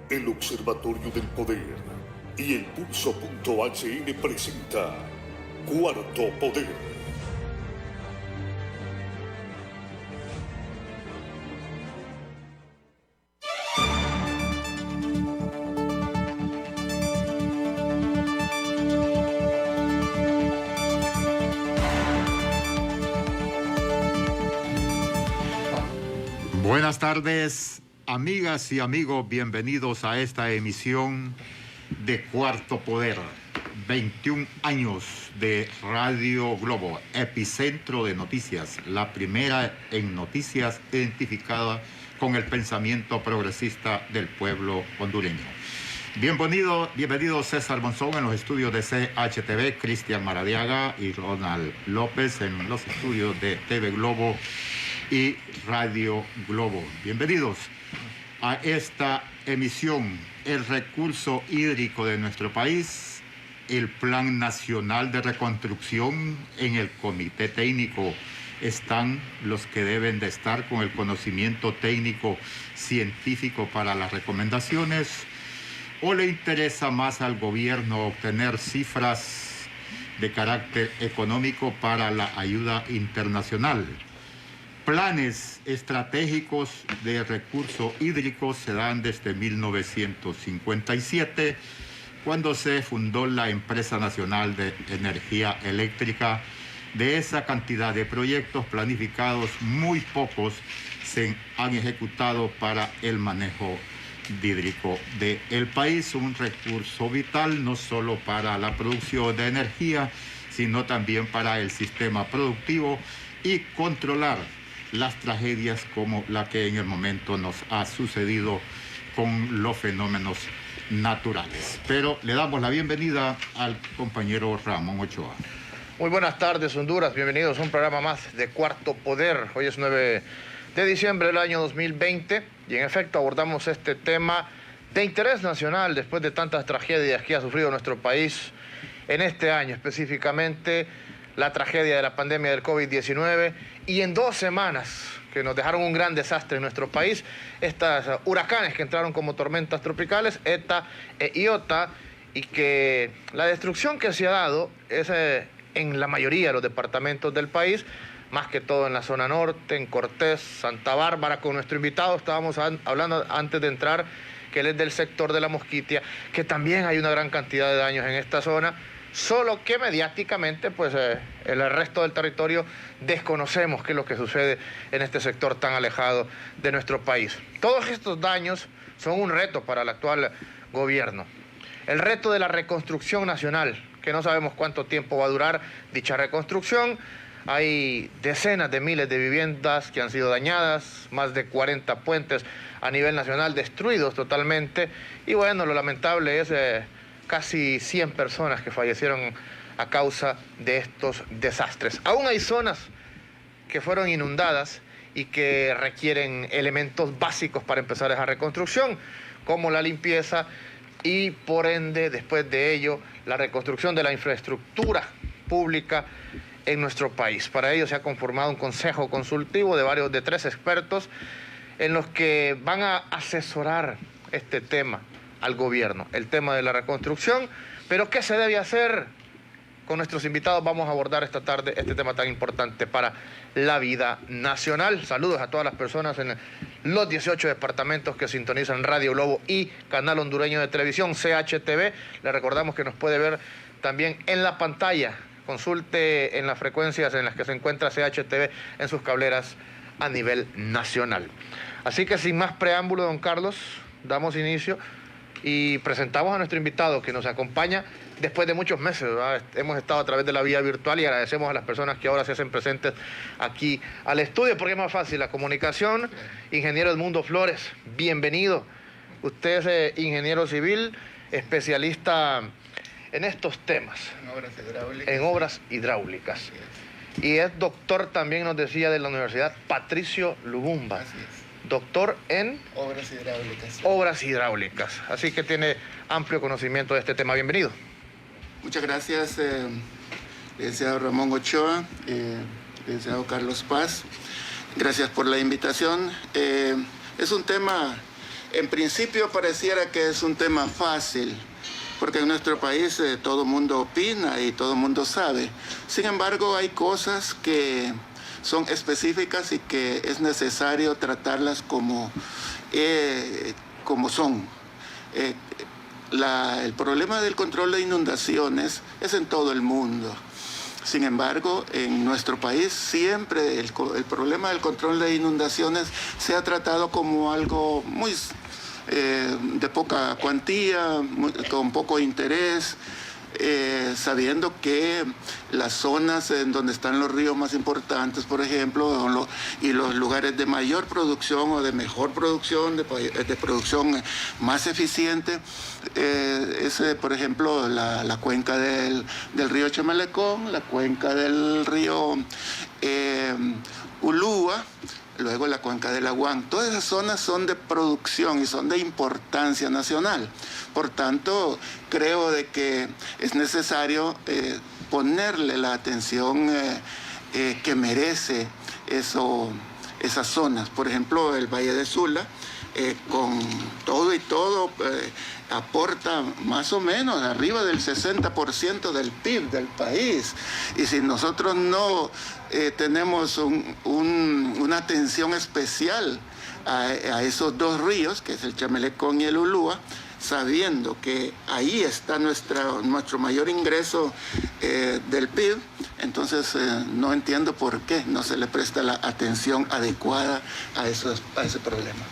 El Observatorio del Poder y el Pulso.hn presenta Cuarto Poder. Buenas tardes, amigas y amigos, bienvenidos a esta emisión de Cuarto Poder. 21 años de Radio Globo, epicentro de noticias, la primera en noticias identificada con el pensamiento progresista del pueblo hondureño. Bienvenido César Monzón en los estudios de CHTV, Cristian Maradiaga y Ronald López en los estudios de TV Globo y Radio Globo. Bienvenidos a esta emisión. El recurso hídrico de nuestro país, el Plan Nacional de Reconstrucción. En el comité técnico están los que deben de estar con el conocimiento técnico científico para las recomendaciones, o le interesa más al gobierno obtener cifras de carácter económico para la ayuda internacional. Planes estratégicos de recurso hídrico se dan desde 1957, cuando se fundó la Empresa Nacional de Energía Eléctrica. De esa cantidad de proyectos planificados, muy pocos se han ejecutado para el manejo hídrico del país, un recurso vital no solo para la producción de energía, sino también para el sistema productivo y controlar las tragedias como la que en el momento nos ha sucedido con los fenómenos naturales. Pero le damos la bienvenida al compañero Ramón Ochoa. Muy buenas tardes, Honduras. Bienvenidos a un programa más de Cuarto Poder. Hoy es 9 de diciembre del año 2020 y en efecto abordamos este tema de interés nacional después de tantas tragedias que ha sufrido nuestro país en este año, específicamente la tragedia de la pandemia del COVID-19 y en 2 semanas que nos dejaron un gran desastre en nuestro país, estas huracanes que entraron como tormentas tropicales, ETA e IOTA, y que la destrucción que se ha dado es en la mayoría de los departamentos del país, más que todo en la zona norte, en Cortés, Santa Bárbara. Con nuestro invitado estábamos hablando antes de entrar, que él es del sector de La Mosquitia, que también hay una gran cantidad de daños en esta zona, solo que mediáticamente pues el resto del territorio desconocemos qué es lo que sucede en este sector tan alejado de nuestro país. Todos estos daños son un reto para el actual gobierno. El reto de la reconstrucción nacional, que no sabemos cuánto tiempo va a durar dicha reconstrucción. Hay decenas de miles de viviendas que han sido dañadas, más de 40 puentes a nivel nacional destruidos totalmente. Y bueno, lo lamentable es casi 100 personas que fallecieron a causa de estos desastres. Aún hay zonas que fueron inundadas y que requieren elementos básicos para empezar esa reconstrucción, como la limpieza y por ende, después de ello, la reconstrucción de la infraestructura pública en nuestro país. Para ello se ha conformado un consejo consultivo de 3 expertos en los que van a asesorar este tema al gobierno, el tema de la reconstrucción. Pero ¿qué se debe hacer? Con nuestros invitados vamos a abordar esta tarde este tema tan importante para la vida nacional. Saludos a todas las personas en los 18 departamentos que sintonizan Radio Globo y Canal Hondureño de Televisión, CHTV. Le recordamos que nos puede ver también en la pantalla. Consulte en las frecuencias en las que se encuentra CHTV en sus cableras a nivel nacional. Así que sin más preámbulo, don Carlos, damos inicio y presentamos a nuestro invitado que nos acompaña después de muchos meses, ¿verdad? Hemos estado a través de la vía virtual y agradecemos a las personas que ahora se hacen presentes aquí al estudio, porque es más fácil la comunicación. Ingeniero Edmundo Flores, bienvenido. Usted es ingeniero civil, especialista en estos temas. En obras hidráulicas. Y es doctor, también nos decía, de la Universidad Patricio Lubumba. Así es. Doctor en obras hidráulicas. Obras hidráulicas. Así que tiene amplio conocimiento de este tema. Bienvenido. Muchas gracias, licenciado Ramón Ochoa, licenciado Carlos Paz. Gracias por la invitación. Es un tema En principio pareciera que es un tema fácil, porque en nuestro país todo el mundo opina y todo el mundo sabe. Sin embargo, hay cosas que son específicas y que es necesario tratarlas como son. El problema del control de inundaciones es en todo el mundo. Sin embargo, en nuestro país siempre el problema del control de inundaciones se ha tratado como algo muy de poca cuantía, con poco interés, sabiendo que las zonas en donde están los ríos más importantes, por ejemplo, y los lugares de mayor producción o de mejor producción, de producción más eficiente, es, por ejemplo, la cuenca del río Chamelecón, la cuenca del río Ulúa, luego la cuenca del Aguán. Todas esas zonas son de producción y son de importancia nacional. Por tanto, creo de que es necesario ponerle la atención que merece esas zonas. Por ejemplo, el Valle de Sula, con todo y todo, aporta más o menos arriba del 60% del PIB del país. Y si nosotros no tenemos una atención especial a esos dos ríos, que es el Chamelecón y el Ulúa, sabiendo que ahí está nuestro mayor ingreso del PIB, entonces no entiendo por qué no se le presta la atención adecuada a ese problema.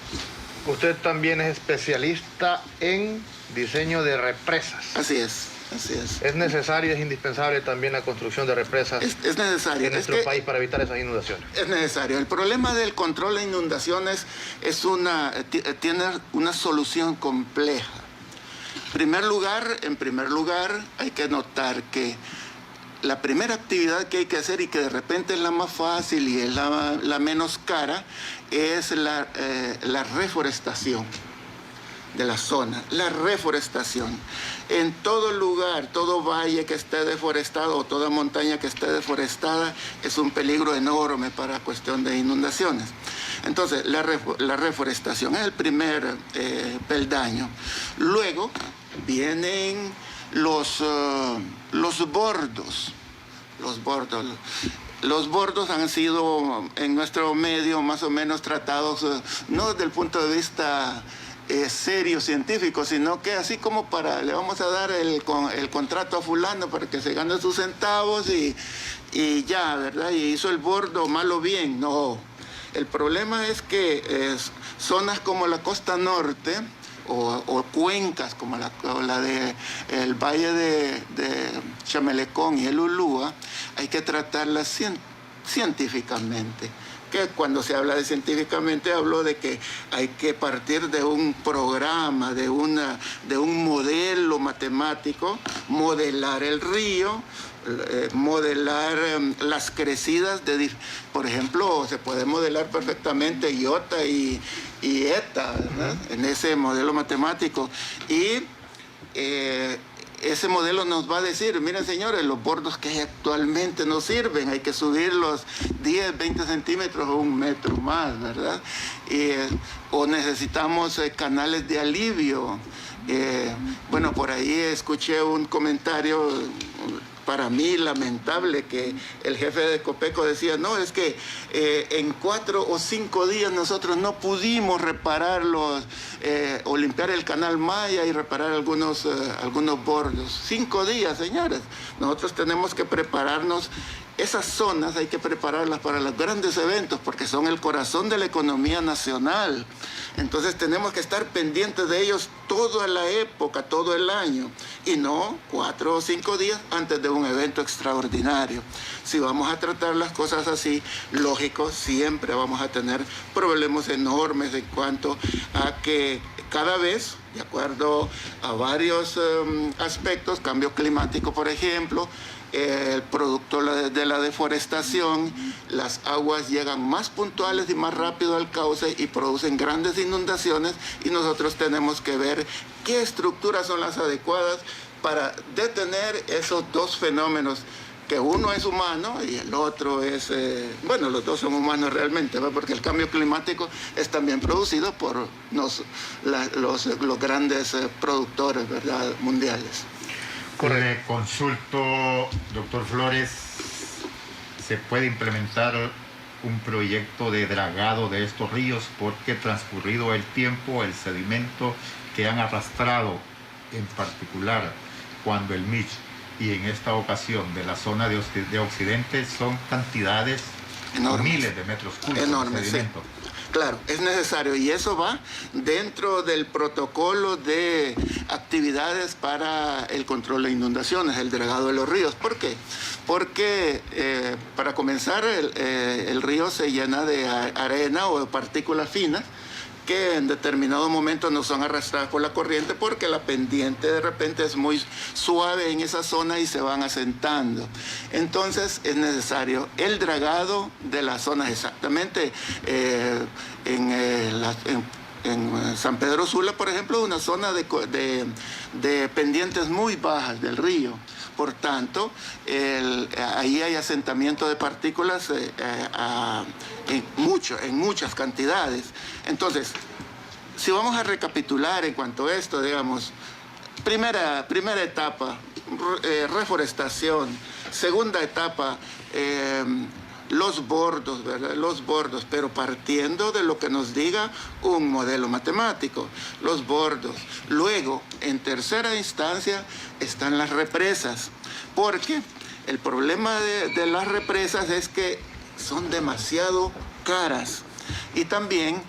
Usted también es especialista en diseño de represas. Así es, así es. ¿Es necesaria, es indispensable tamber la construcción de represas es necesario. en nuestro país para evitar esas inundaciones? Es necesario. El problema del control de inundaciones tiene una solución compleja. En primer lugar, hay que notar que la primera actividad que hay que hacer y que de repente es la más fácil y es la menos cara es la reforestación de la zona, la reforestación. En todo lugar, todo valle que esté deforestado o toda montaña que esté deforestada es un peligro enorme para cuestión de inundaciones. Entonces, la reforestación es el primer peldaño. Luego vienen los bordos. Los bordos han sido en nuestro medio más o menos tratados, no desde el punto de vista serio científico, sino que así como le vamos a dar el contrato a fulano para que se gane sus centavos y ya, ¿verdad? Y hizo el bordo mal o bien. No. El problema es que zonas como la costa norte, o cuencas como la del valle de Chamelecón y el Ulúa, hay que tratarlas científicamente. Que cuando se habla de científicamente, hablo de que hay que partir de un programa, de un modelo matemático, modelar el río, modelar las crecidas por ejemplo, se puede modelar perfectamente iota y eta, ¿verdad? En ese modelo matemático. Y ese modelo nos va a decir, miren señores, los bordos que hay actualmente no sirven, hay que subirlos 10, 20 centímetros o 1 metro más, ¿verdad? O necesitamos canales de alivio. Bueno, por ahí escuché un comentario para mí lamentable, que el jefe de Copeco decía, no, es que en 4 o 5 días nosotros no pudimos reparar o limpiar el canal Maya y reparar algunos bordos. 5 días, señores. Nosotros tenemos que prepararnos. Esas zonas hay que prepararlas para los grandes eventos porque son el corazón de la economía nacional. Entonces tenemos que estar pendientes de ellos toda la época, todo el año, y no 4 o 5 días antes de un evento extraordinario. Si vamos a tratar las cosas así, lógico, siempre vamos a tener problemas enormes en cuanto a que cada vez, de acuerdo a varios aspectos, cambio climático, por ejemplo, el producto de la deforestación, las aguas llegan más puntuales y más rápido al cauce y producen grandes inundaciones, y nosotros tenemos que ver qué estructuras son las adecuadas para detener esos dos fenómenos que uno es humano y el otro es, bueno, los dos son humanos realmente, ¿verdad? Porque el cambio climático es también producido por los grandes productores, ¿verdad?, mundiales. Le consulto, doctor Flores, ¿se puede implementar un proyecto de dragado de estos ríos? Porque transcurrido el tiempo, el sedimento que han arrastrado, en particular cuando el Mitch y en esta ocasión de la zona de Occidente, son cantidades enormes, miles de metros cúbicos enormes, de sedimento. Sí. Claro, es necesario, y eso va dentro del protocolo de actividades para el control de inundaciones, el dragado de los ríos. ¿Por qué? Porque para comenzar el río se llena de arena o de partículas finas que en determinado momento no son arrastradas por la corriente porque la pendiente de repente es muy suave en esa zona y se van asentando. Entonces es necesario el dragado de las zonas, exactamente en San Pedro Sula, por ejemplo, una zona de pendientes muy bajas del río. Por tanto, ahí hay asentamiento de partículas en muchas cantidades. Entonces, si vamos a recapitular en cuanto a esto, digamos, primera etapa, reforestación. Segunda etapa, los bordos, ¿verdad? Los bordos, pero partiendo de lo que nos diga un modelo matemático, los bordos. Luego, en tercera instancia, están las represas, porque el problema de las represas es que son demasiado caras y también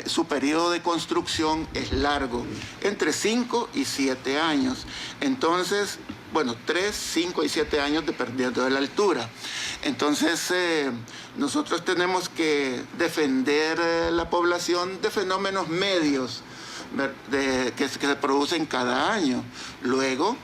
su periodo de construcción es largo, entre 5 y 7 años. Entonces, bueno, 3, 5 y 7 años dependiendo de la altura. Entonces, nosotros tenemos que defender la población de fenómenos medios que se producen cada año. Luego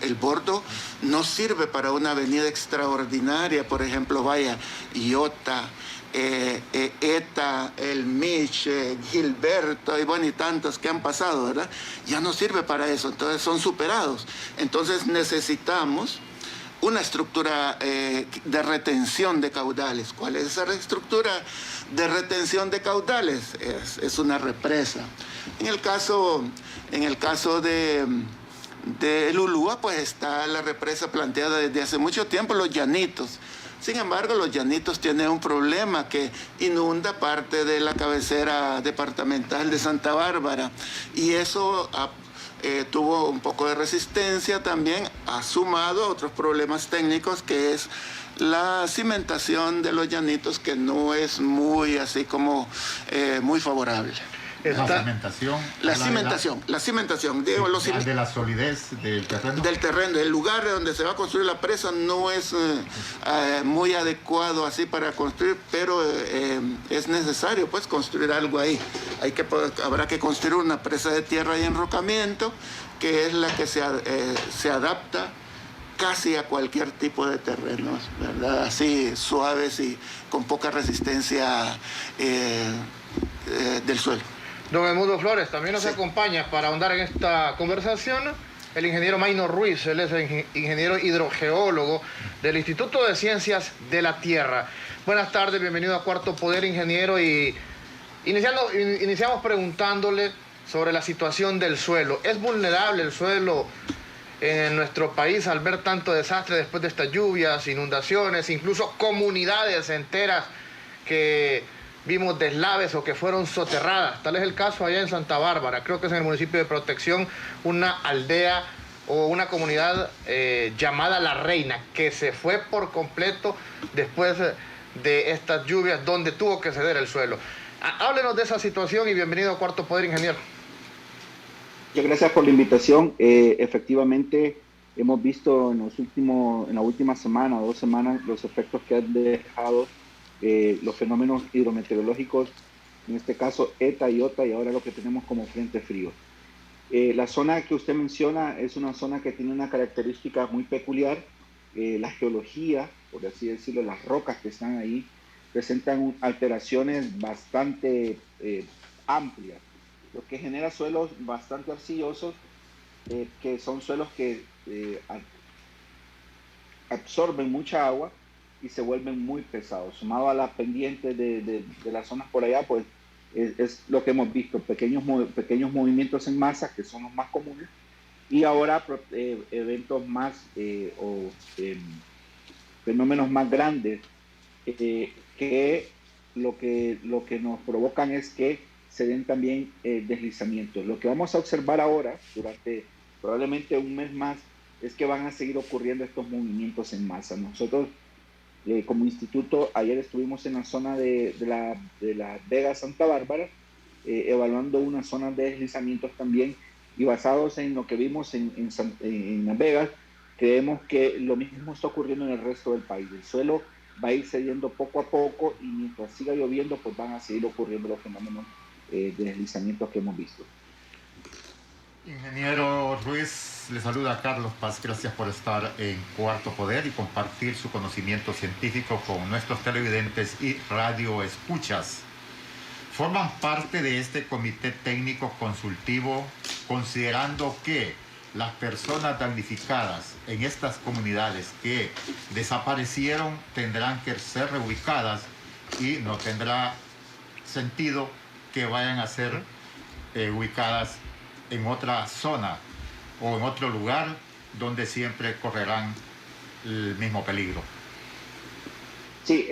el bordo no sirve para una avenida extraordinaria, por ejemplo, vaya, Iota, ETA, el Mitch, Gilberto, y bueno, y tantos que han pasado, ¿verdad? Ya no sirve para eso, entonces son superados. Entonces necesitamos una estructura de retención de caudales. ¿Cuál es esa estructura de retención de caudales? Es una represa. En el caso de Lulúa, pues está la represa planteada desde hace mucho tiempo, los Llanitos. Sin embargo, los Llanitos tienen un problema que inunda parte de la cabecera departamental de Santa Bárbara, y eso tuvo un poco de resistencia también, ha sumado a otros problemas técnicos, que es la cimentación de los Llanitos, que no es muy así como muy favorable. La cimentación, digo, de la solidez del terreno. Del terreno, el lugar donde se va a construir la presa no es muy adecuado así para construir, pero es necesario pues construir algo ahí. Habrá que construir una presa de tierra y enrocamiento, que es la que se adapta casi a cualquier tipo de terrenos, ¿verdad? Así suaves y con poca resistencia del suelo. Don Edmundo Flores, también nos acompaña para ahondar en esta conversación el ingeniero Maynor Ruiz. Él es ingeniero hidrogeólogo del Instituto de Ciencias de la Tierra. Buenas tardes, bienvenido a Cuarto Poder, ingeniero. Y iniciamos preguntándole sobre la situación del suelo. ¿Es vulnerable el suelo en nuestro país al ver tanto desastre después de estas lluvias, inundaciones, incluso comunidades enteras que vimos deslaves o que fueron soterradas? Tal es el caso allá en Santa Bárbara, creo que es en el municipio de Protección, una aldea o una comunidad llamada La Reina, que se fue por completo después de estas lluvias, donde tuvo que ceder el suelo. Háblenos de esa situación y bienvenido a Cuarto Poder, ingeniero. Muchas gracias por la invitación. Efectivamente, hemos visto en la última semana o 2 semanas los efectos que han dejado los fenómenos hidrometeorológicos, en este caso ETA y OTA, y ahora lo que tenemos como frente frío. La zona que usted menciona es una zona que tiene una característica muy peculiar. La geología, por así decirlo, las rocas que están ahí, presentan alteraciones bastante amplias, lo que genera suelos bastante arcillosos, que son suelos que absorben mucha agua y se vuelven muy pesados. Sumado a las pendientes de las zonas por allá, pues es lo que hemos visto, pequeños movimientos en masa, que son los más comunes, y ahora eventos más fenómenos más grandes que lo que nos provocan es que se den también deslizamientos. Lo que vamos a observar ahora, durante probablemente un mes más, es que van a seguir ocurriendo estos movimientos en masa. Nosotros, como instituto, ayer estuvimos en la zona de la Vega Santa Bárbara, evaluando unas zonas de deslizamientos también, y basados en lo que vimos en Las Vegas, creemos que lo mismo está ocurriendo en el resto del país. El suelo va a ir cediendo poco a poco, y mientras siga lloviendo, pues van a seguir ocurriendo los fenómenos de deslizamientos que hemos visto. Ingeniero Ruiz, le saluda Carlos Paz. Gracias por estar en Cuarto Poder y compartir su conocimiento científico con nuestros televidentes y radioescuchas. Forman parte de este comité técnico consultivo, considerando que las personas damnificadas en estas comunidades que desaparecieron tendrán que ser reubicadas, y no tendrá sentido que vayan a ser ubicadas en otra zona o en otro lugar donde siempre correrán el mismo peligro. Sí,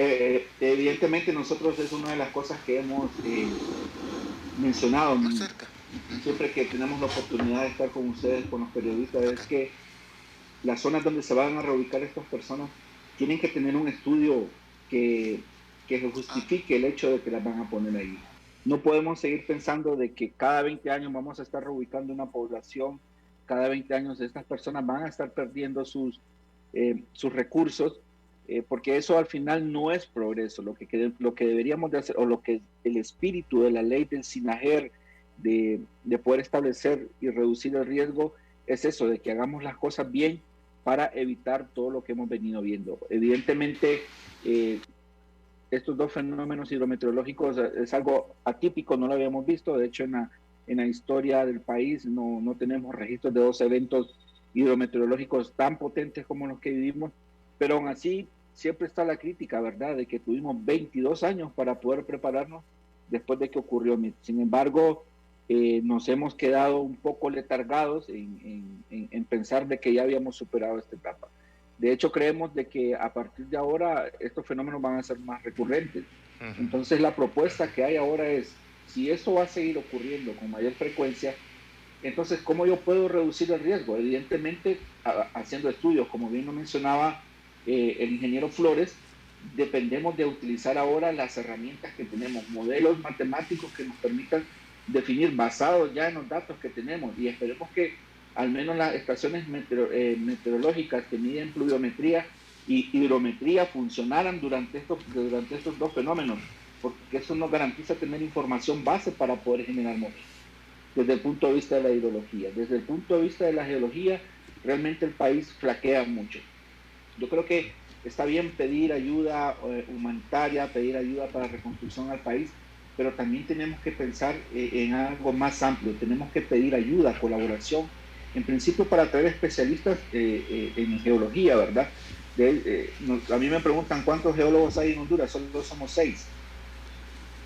evidentemente nosotros es una de las cosas que hemos mencionado siempre que tenemos la oportunidad de estar con ustedes, con los periodistas, es que las zonas donde se van a reubicar estas personas tienen que tener un estudio que justifique el hecho de que las van a poner ahí. No podemos seguir pensando de que cada 20 años vamos a estar reubicando una población, cada 20 años estas personas van a estar perdiendo sus recursos, porque eso al final no es progreso. Lo que deberíamos de hacer, o lo que el espíritu de la ley del SINAGER, de poder establecer y reducir el riesgo, es eso, de que hagamos las cosas bien para evitar todo lo que hemos venido viendo. Evidentemente, estos dos fenómenos hidrometeorológicos es algo atípico, no lo habíamos visto. De hecho, en la historia del país no tenemos registros de dos eventos hidrometeorológicos tan potentes como los que vivimos, pero aún así siempre está la crítica, ¿verdad?, de que tuvimos 22 años para poder prepararnos después de que ocurrió. Sin embargo, nos hemos quedado un poco letargados en pensar de que ya habíamos superado esta etapa. De hecho, creemos de que a partir de ahora estos fenómenos van a ser más recurrentes. Entonces, la propuesta que hay ahora es, si esto va a seguir ocurriendo con mayor frecuencia, entonces, ¿cómo yo puedo reducir el riesgo? Evidentemente, haciendo estudios, como bien lo mencionaba el ingeniero Flores, dependemos de utilizar ahora las herramientas que tenemos, modelos matemáticos que nos permitan definir basados ya en los datos que tenemos, y esperemos que al menos las estaciones meteorológicas que miden pluviometría y hidrometría funcionaran durante estos dos fenómenos, porque eso nos garantiza tener información base para poder generar modelos. Desde el punto de vista de la hidrología, desde el punto de vista de la geología, realmente el país flaquea mucho. Yo creo que está bien pedir ayuda humanitaria, pedir ayuda para reconstrucción al país, pero también tenemos que pensar en algo más amplio. Tenemos que pedir ayuda, colaboración, en principio para traer especialistas en geología, ¿verdad? A mí me preguntan cuántos geólogos hay en Honduras, solo somos 6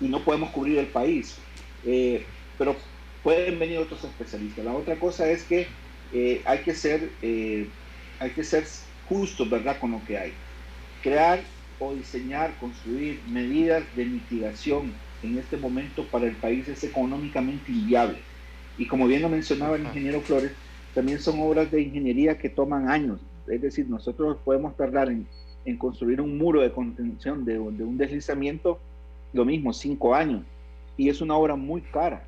y no podemos cubrir el país, pero pueden venir otros especialistas. La otra cosa es que hay que ser justos, ¿verdad?, con lo que hay. Crear o diseñar, construir medidas de mitigación en este momento para el país es económicamente inviable. Y como bien lo mencionaba el ingeniero Flores, también son obras de ingeniería que toman años. Es decir, nosotros podemos tardar en construir un muro de contención de un deslizamiento, lo mismo, 5 años. Y es una obra muy cara.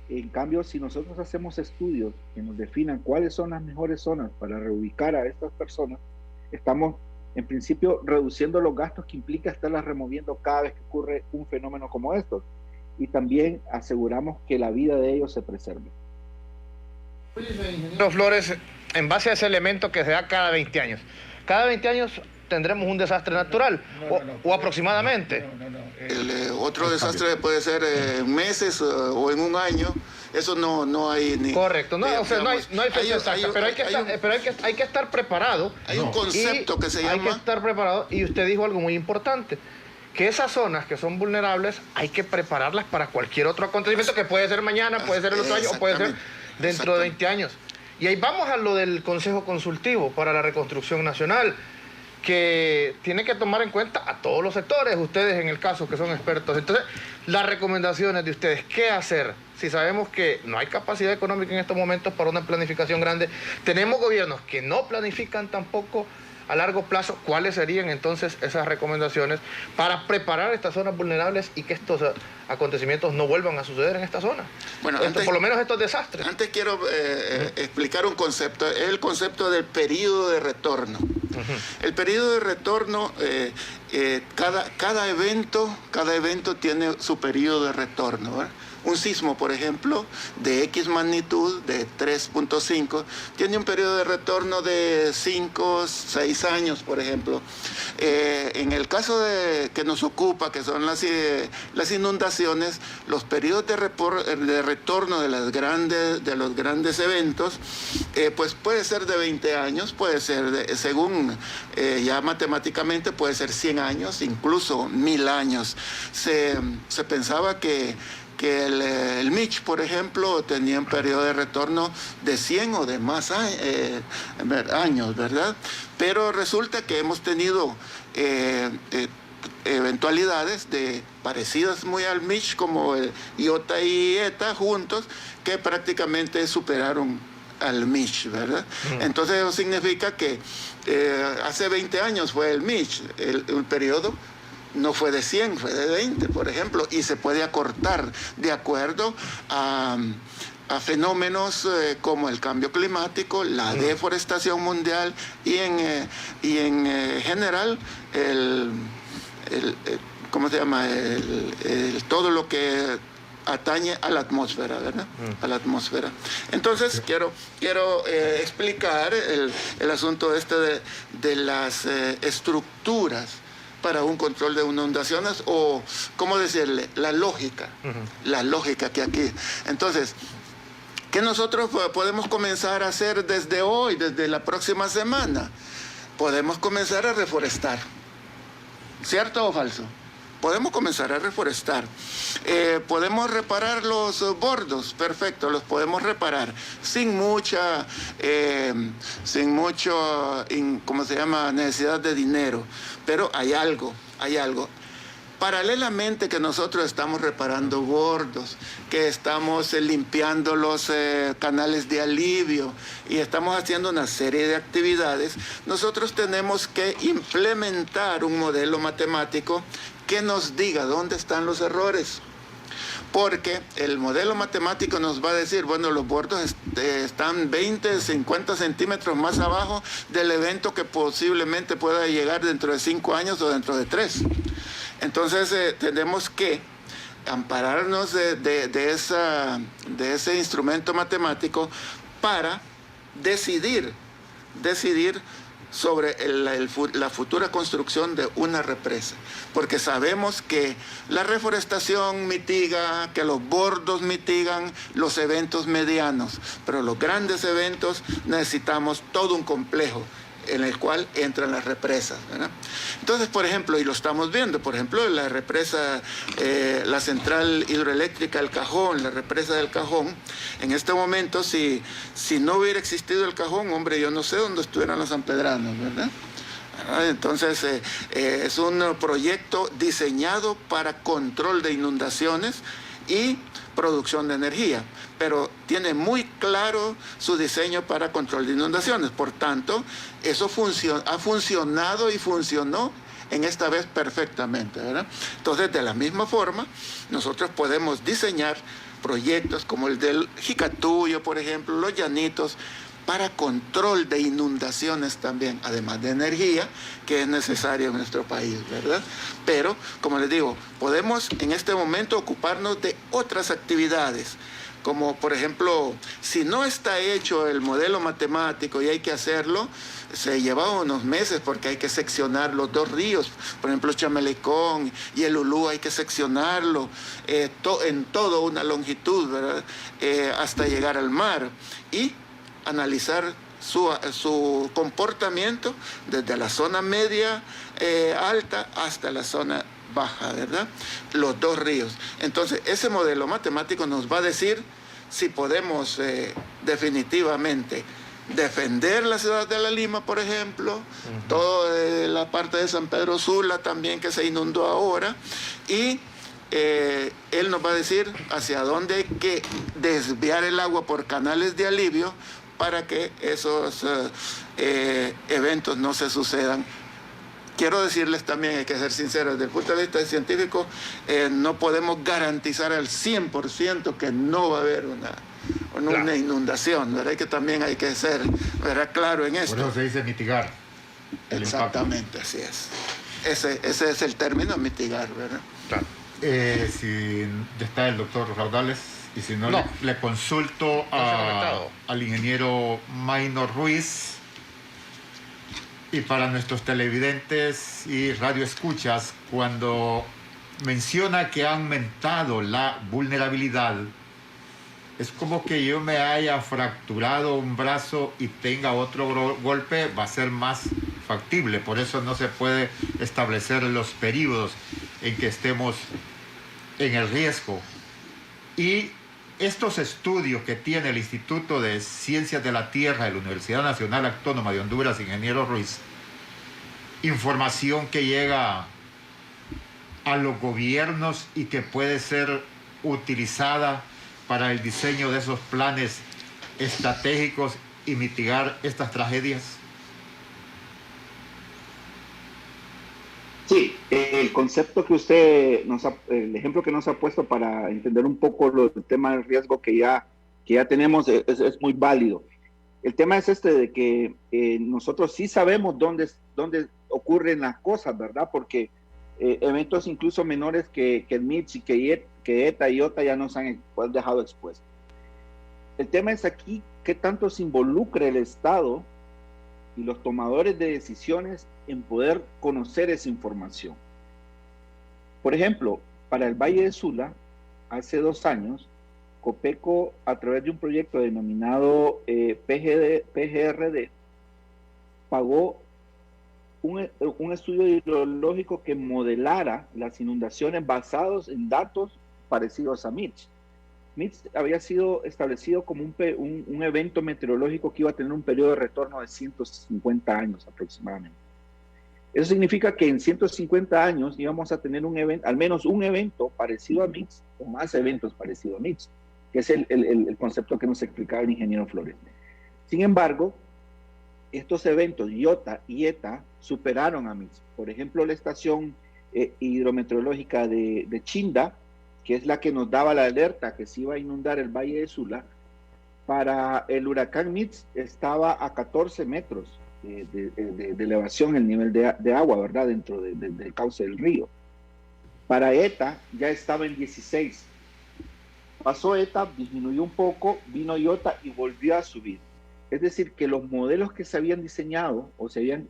En cambio, si nosotros hacemos estudios que nos definan cuáles son las mejores zonas para reubicar a estas personas, estamos en principio reduciendo los gastos que implica estarlas removiendo cada vez que ocurre un fenómeno como estos, y también aseguramos que la vida de ellos se preserve. Ingeniero Flores, en base a ese elemento que se da cada 20 años, tendremos un desastre natural, o aproximadamente. El otro desastre puede ser en meses o en un año. Eso no hay ni... Correcto, no, o sea, digamos, no hay fecha exacta, pero hay que estar preparado. Hay un concepto que se llama... Hay que estar preparado, y usted dijo algo muy importante, que esas zonas que son vulnerables hay que prepararlas para cualquier otro acontecimiento que puede ser mañana, puede ser el otro año o puede ser dentro de 20 años. Y ahí vamos a lo del Consejo Consultivo para la Reconstrucción Nacional, que tiene que tomar en cuenta a todos los sectores, ustedes en el caso que son expertos. Entonces, las recomendaciones de ustedes, ¿qué hacer? Si sabemos que no hay capacidad económica en estos momentos para una planificación grande, tenemos gobiernos que no planifican tampoco a largo plazo, ¿cuáles serían entonces esas recomendaciones para preparar estas zonas vulnerables y que estos acontecimientos no vuelvan a suceder en esta zona? Bueno, Por lo menos estos desastres. Antes quiero explicar un concepto, es el concepto del periodo de retorno. El periodo de retorno, cada evento tiene su periodo de retorno, ¿verdad? Un sismo, por ejemplo, de X magnitud, de 3.5, tiene un periodo de retorno de 5, 6 años, por ejemplo. En el caso que nos ocupa, que son las inundaciones, los periodos de retorno de los grandes eventos, pues puede ser de 20 años, puede ser, según ya matemáticamente, puede ser 100 años, incluso 1000 años. Se pensaba que el Mitch, por ejemplo, tenía un periodo de retorno de 100 o de más años, ¿verdad? Pero resulta que hemos tenido eventualidades parecidas muy al Mitch, como Iota y Eta juntos, que prácticamente superaron al Mitch, ¿verdad? Entonces eso significa que hace 20 años fue el Mitch, el periodo no fue de 100, fue de 20, por ejemplo, y se puede acortar de acuerdo a fenómenos como el cambio climático, la deforestación mundial y en general ¿cómo se llama? Todo lo que atañe a la atmósfera, ¿verdad? A la atmósfera. Entonces, quiero explicar el asunto de las estructuras para un control de inundaciones, o, ¿cómo decirle? La lógica que aquí. Entonces, ¿qué nosotros podemos comenzar a hacer desde hoy, desde la próxima semana? Podemos comenzar a reforestar. ¿Cierto o falso? Podemos comenzar a reforestar. Podemos reparar los bordos, perfecto, los podemos reparar sin mucho, ¿cómo se llama?, necesidad de dinero. Pero hay algo. Paralelamente que nosotros estamos reparando bordos, que estamos limpiando los canales de alivio y estamos haciendo una serie de actividades, nosotros tenemos que implementar un modelo matemático que nos diga dónde están los errores. Porque el modelo matemático nos va a decir, bueno, los bordos están 20, 50 centímetros más abajo del evento que posiblemente pueda llegar dentro de 5 años o dentro de 3. Entonces tenemos que ampararnos de ese instrumento matemático para decidir sobre la futura construcción de una represa, porque sabemos que la reforestación mitiga, que los bordos mitigan los eventos medianos, pero los grandes eventos necesitamos todo un complejo en el cual entran las represas, ¿verdad? Entonces, por ejemplo, y lo estamos viendo, por ejemplo, la represa, la central hidroeléctrica El Cajón, la represa del Cajón, en este momento, si no hubiera existido el Cajón, hombre, yo no sé dónde estuvieran los sanpedranos, ¿verdad? Entonces, es un proyecto diseñado para control de inundaciones y producción de energía, pero tiene muy claro su diseño para control de inundaciones. Por tanto, eso ha funcionado y funcionó en esta vez perfectamente, ¿verdad? Entonces, de la misma forma, nosotros podemos diseñar proyectos como el del Jicatuyo, por ejemplo, los Llanitos, para control de inundaciones también, además de energía, que es necesario en nuestro país, ¿verdad? Pero, como les digo, podemos en este momento ocuparnos de otras actividades como por ejemplo, si no está hecho el modelo matemático y hay que hacerlo, se lleva unos meses porque hay que seccionar los dos ríos, por ejemplo Chamelecón y el Ulú, hay que seccionarlo en toda una longitud, ¿verdad? Hasta llegar al mar y analizar su comportamiento desde la zona media alta hasta la zona baja, ¿verdad? Los dos ríos. Entonces, ese modelo matemático nos va a decir si podemos definitivamente defender la ciudad de La Lima, por ejemplo, toda la parte de San Pedro Sula también que se inundó ahora, y él nos va a decir hacia dónde hay que desviar el agua por canales de alivio para que esos eventos no se sucedan. Quiero decirles también, hay que ser sinceros, desde el punto de vista científico, no podemos garantizar al 100% que no va a haber una inundación, ¿verdad? Que también hay que ser, ¿verdad?, claro en esto. Por eso se dice mitigar el Exactamente, impacto. así es. Ese es el término, mitigar, ¿verdad? Claro. Si está el doctor Raudales, y si no, le consulto al ingeniero Maynor Ruiz. Y para nuestros televidentes y radioescuchas, cuando menciona que ha aumentado la vulnerabilidad, es como que yo me haya fracturado un brazo y tenga otro golpe, va a ser más factible. Por eso no se puede establecer los periodos en que estemos en el riesgo. Y estos estudios que tiene el Instituto de Ciencias de la Tierra de la Universidad Nacional Autónoma de Honduras, ingeniero Ruiz, información que llega a los gobiernos y que puede ser utilizada para el diseño de esos planes estratégicos y mitigar estas tragedias. Sí, el concepto que usted el ejemplo que nos ha puesto para entender un poco el tema del riesgo que ya tenemos es muy válido. El tema es de que nosotros sí sabemos dónde ocurren las cosas, ¿verdad? Porque eventos incluso menores que el MITS y que ETA y IOTA ya nos han dejado expuestos. El tema es aquí qué tanto se involucra el Estado y los tomadores de decisiones en poder conocer esa información. Por ejemplo, para el Valle de Sula, hace 2 años, Copeco, a través de un proyecto denominado PGRD, pagó un estudio hidrológico que modelara las inundaciones basados en datos parecidos a MITS. MITS había sido establecido como un evento meteorológico que iba a tener un periodo de retorno de 150 años aproximadamente. Eso significa que en 150 años íbamos a tener al menos un evento parecido a MITS, o más eventos parecidos a MITS, que es el concepto que nos explicaba el ingeniero Flores. Sin embargo, estos eventos, IOTA y ETA, superaron a MITS. Por ejemplo, la estación hidrometeorológica de Chinda, que es la que nos daba la alerta que se iba a inundar el Valle de Sula, para el huracán MITS estaba a 14 metros de elevación el nivel de agua, ¿verdad?, dentro del cauce del río. Para ETA ya estaba en 16. Pasó ETA, disminuyó un poco, vino IOTA y volvió a subir. Es decir, que los modelos que se habían diseñado o se habían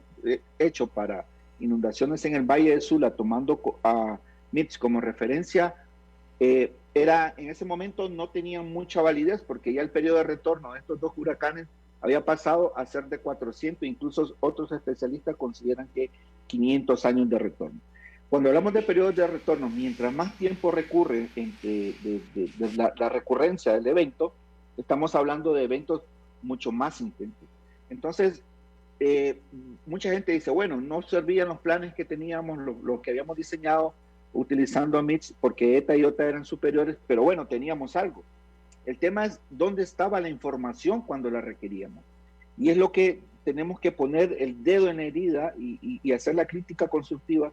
hecho para inundaciones en el Valle de Sula, tomando a MITS como referencia, en ese momento no tenían mucha validez porque ya el periodo de retorno de estos 2 huracanes había pasado a ser de 400, incluso otros especialistas consideran que 500 años de retorno. Cuando hablamos de periodos de retorno, mientras más tiempo recurre de la recurrencia del evento, estamos hablando de eventos mucho más intensos. Entonces, mucha gente dice, bueno, no servían los planes que teníamos, los que habíamos diseñado utilizando a MITS, porque ETA y IOTA eran superiores, pero bueno, teníamos algo. El tema es dónde estaba la información cuando la requeríamos. Y es lo que tenemos que poner el dedo en la herida y hacer la crítica constructiva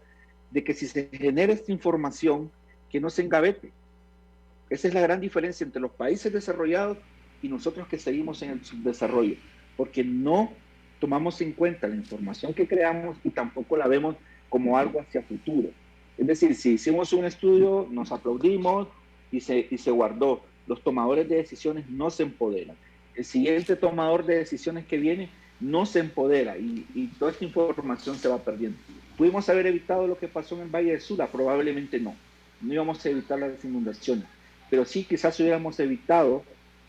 de que si se genera esta información, que no se engavete. Esa es la gran diferencia entre los países desarrollados y nosotros que seguimos en el subdesarrollo, porque no tomamos en cuenta la información que creamos y tampoco la vemos como algo hacia futuro. Es decir, si hicimos un estudio, nos aplaudimos y se guardó. los tomadores de decisiones no se empoderan. El siguiente tomador de decisiones que viene no se empodera y toda esta información se va perdiendo. ¿Pudimos haber evitado lo que pasó en el Valle del Sula? Probablemente no. No íbamos a evitar las inundaciones, pero sí quizás hubiéramos evitado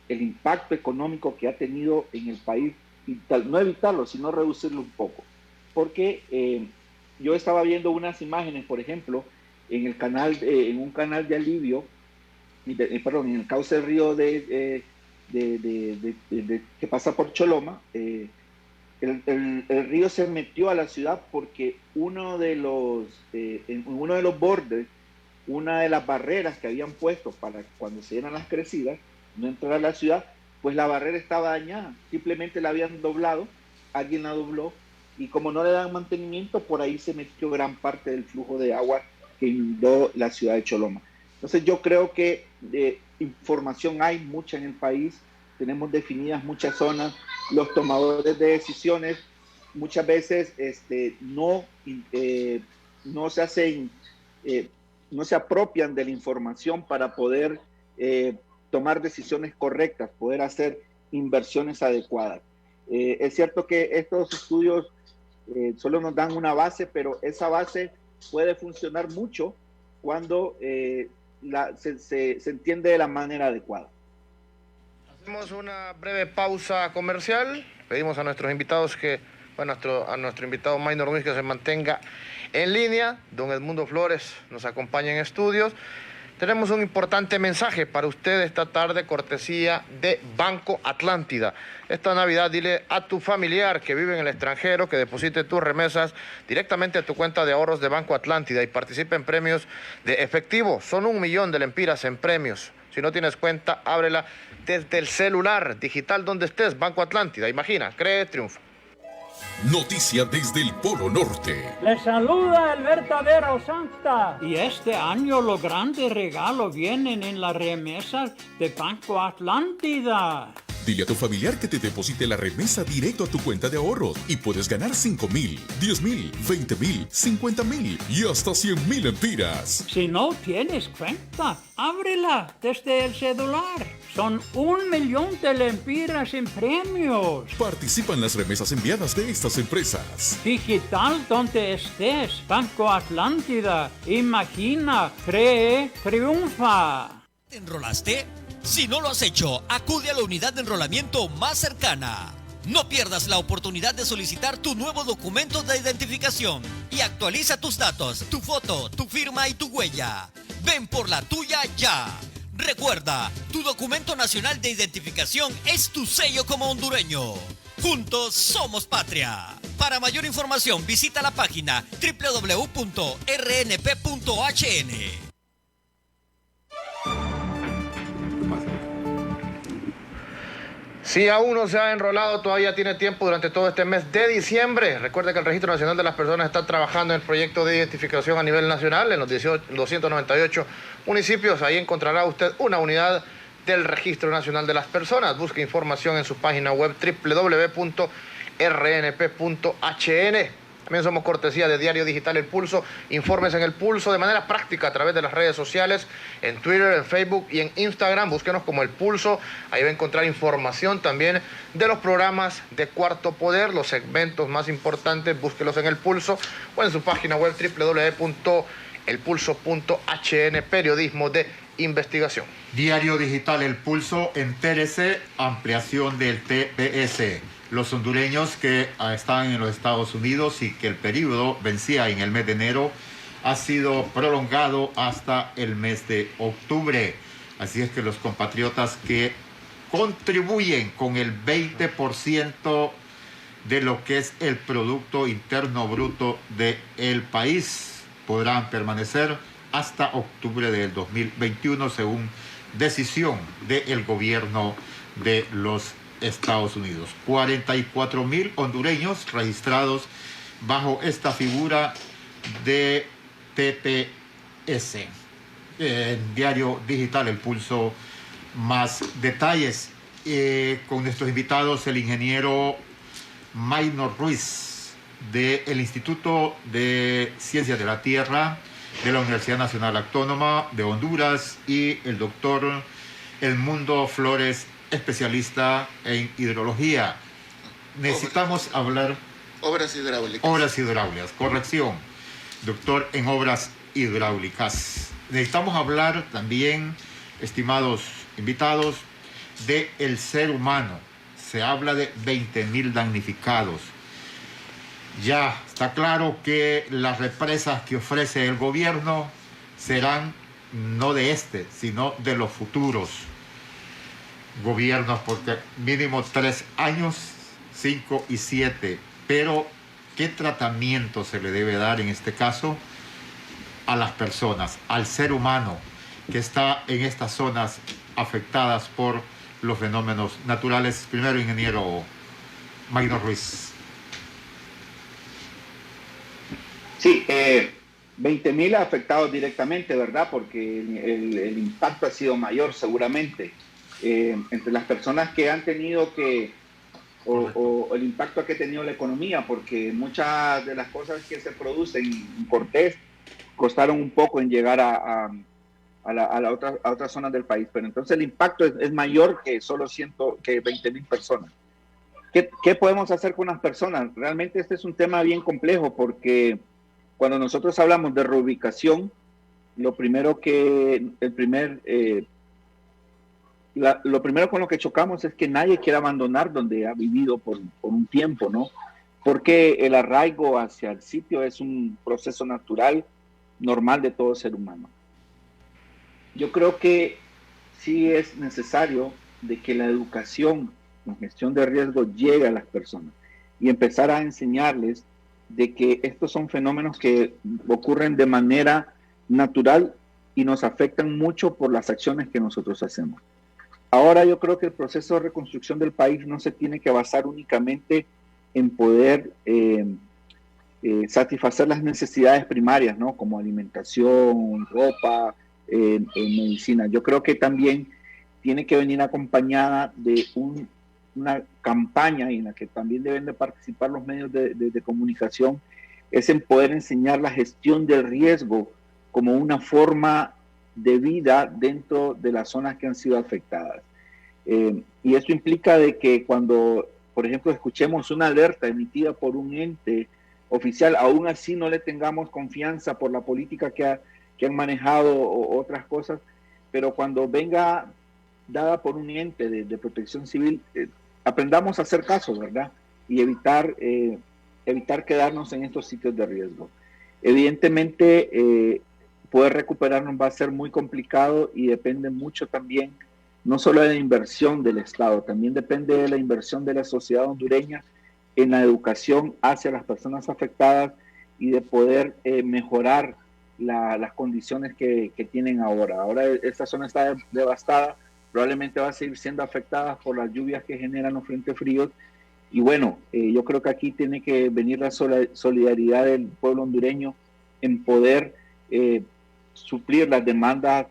el impacto económico que ha tenido en el país, y no evitarlo, sino reducirlo un poco. Porque yo estaba viendo unas imágenes, por ejemplo, en el canal, en un canal de alivio, perdón, en el cauce del río que pasa por Choloma. El río se metió a la ciudad porque en uno de los bordes, una de las barreras que habían puesto para cuando se llenan las crecidas, no entrar a la ciudad, pues la barrera estaba dañada, simplemente la habían doblado, alguien la dobló, y como no le dan mantenimiento, por ahí se metió gran parte del flujo de agua que inundó la ciudad de Choloma. Entonces yo creo que información hay mucha en el país, tenemos definidas muchas zonas, los tomadores de decisiones muchas veces no se apropian de la información para poder tomar decisiones correctas, poder hacer inversiones adecuadas. Es cierto que estos estudios solo nos dan una base, pero esa base puede funcionar mucho cuando se entiende de la manera adecuada. Hacemos una breve pausa comercial. Pedimos a nuestros invitados a nuestro invitado Maynor Ruiz que se mantenga en línea. Don Edmundo Flores nos acompaña en estudios. Tenemos un importante mensaje para usted esta tarde, cortesía de Banco Atlántida. Esta Navidad dile a tu familiar que vive en el extranjero que deposite tus remesas directamente a tu cuenta de ahorros de Banco Atlántida y participe en premios de efectivo. Son 1 millón de lempiras en premios. Si no tienes cuenta, ábrela desde el celular, digital, donde estés. Banco Atlántida, imagina, cree, triunfa. Noticia desde el Polo Norte. Les saluda el verdadero Santa. Y este año los grandes regalos vienen en las remesas de Banco Atlántida. Dile a tu familiar que te deposite la remesa directo a tu cuenta de ahorros y puedes ganar 5,000, 10,000, 20,000, 50,000 y hasta 100,000 lempiras. Si no tienes cuenta, ábrela desde el celular. Son 1 millón de lempiras en premios. Participa en las remesas enviadas de estas empresas. Digital donde estés. Banco Atlántida. Imagina, cree, triunfa. ¿Te enrolaste? Si no lo has hecho, acude a la unidad de enrolamiento más cercana. No pierdas la oportunidad de solicitar tu nuevo documento de identificación y actualiza tus datos, tu foto, tu firma y tu huella. Ven por la tuya ya. Recuerda, tu documento nacional de identificación es tu sello como hondureño. Juntos somos patria. Para mayor información visita la página www.rnp.hn. Si aún no se ha enrolado, todavía tiene tiempo durante todo este mes de diciembre. Recuerde que el Registro Nacional de las Personas está trabajando en el proyecto de identificación a nivel nacional en los 298 municipios. Ahí encontrará usted una unidad del Registro Nacional de las Personas. Busque información en su página web www.rnp.hn. También somos cortesía de Diario Digital El Pulso. Informes en El Pulso de manera práctica a través de las redes sociales, en Twitter, en Facebook y en Instagram. Búsquenos como El Pulso. Ahí va a encontrar información también de los programas de Cuarto Poder, los segmentos más importantes. Búsquelos en El Pulso o en su página web www.elpulso.hn. Periodismo de investigación. Diario Digital El Pulso, entérese, ampliación del TPS. Los hondureños que están en los Estados Unidos y que el periodo vencía en el mes de enero ha sido prolongado hasta el mes de octubre. Así es que los compatriotas que contribuyen con el 20% de lo que es el Producto Interno Bruto del país podrán permanecer hasta octubre del 2021 según decisión del gobierno de los Estados Unidos. 44,000 hondureños registrados bajo esta figura de TPS. En Diario Digital El Pulso, más detalles con nuestros invitados, el ingeniero Maynor Ruiz del Instituto de Ciencias de la Tierra de la Universidad Nacional Autónoma de Honduras y el doctor Edmundo Flores, especialista en hidrología. Necesitamos hablar... Obras hidráulicas. Obras hidráulicas, corrección. Doctor en obras hidráulicas. Necesitamos hablar también, estimados invitados, de el ser humano. Se habla de 20.000 damnificados. Ya está claro que las represas que ofrece el gobierno serán no de sino de los futuros gobiernos, porque mínimo 3 años, 5 y 7. Pero, ¿qué tratamiento se le debe dar en este caso a las personas, al ser humano que está en estas zonas afectadas por los fenómenos naturales? Primero, ingeniero Magno Ruiz. Sí, 20.000 afectados directamente, ¿verdad? Porque el impacto ha sido mayor seguramente. Entre las personas que han tenido que, o el impacto que ha tenido la economía, porque muchas de las cosas que se producen en Cortés costaron un poco en llegar a otras zonas del país, pero entonces el impacto es mayor que solo 20.000 personas. ¿Qué podemos hacer con las personas? Realmente este es un tema bien complejo, porque cuando nosotros hablamos de reubicación, lo primero con lo que chocamos es que nadie quiere abandonar donde ha vivido por un tiempo, ¿no? Porque el arraigo hacia el sitio es un proceso natural, normal de todo ser humano. Yo creo que sí es necesario de que la educación en gestión de riesgo llegue a las personas y empezar a enseñarles de que estos son fenómenos que ocurren de manera natural y nos afectan mucho por las acciones que nosotros hacemos. Ahora yo creo que el proceso de reconstrucción del país no se tiene que basar únicamente en poder satisfacer las necesidades primarias, ¿no? Como alimentación, ropa, medicina. Yo creo que también tiene que venir acompañada de una campaña en la que también deben de participar los medios de comunicación, es en poder enseñar la gestión del riesgo como una forma de vida dentro de las zonas que han sido afectadas. Y eso implica de que cuando, por ejemplo, escuchemos una alerta emitida por un ente oficial, aún así no le tengamos confianza por la política que han manejado o otras cosas, pero cuando venga dada por un ente de protección civil, aprendamos a hacer caso, ¿verdad? Y evitar quedarnos en estos sitios de riesgo. Evidentemente, poder recuperarnos va a ser muy complicado y depende mucho también, no solo de la inversión del Estado, también depende de la inversión de la sociedad hondureña en la educación hacia las personas afectadas y de poder mejorar las condiciones que tienen ahora. Ahora esta zona está devastada, probablemente va a seguir siendo afectada por las lluvias que generan los frentes fríos. Y bueno, yo creo que aquí tiene que venir la solidaridad del pueblo hondureño en poder suplir las demandas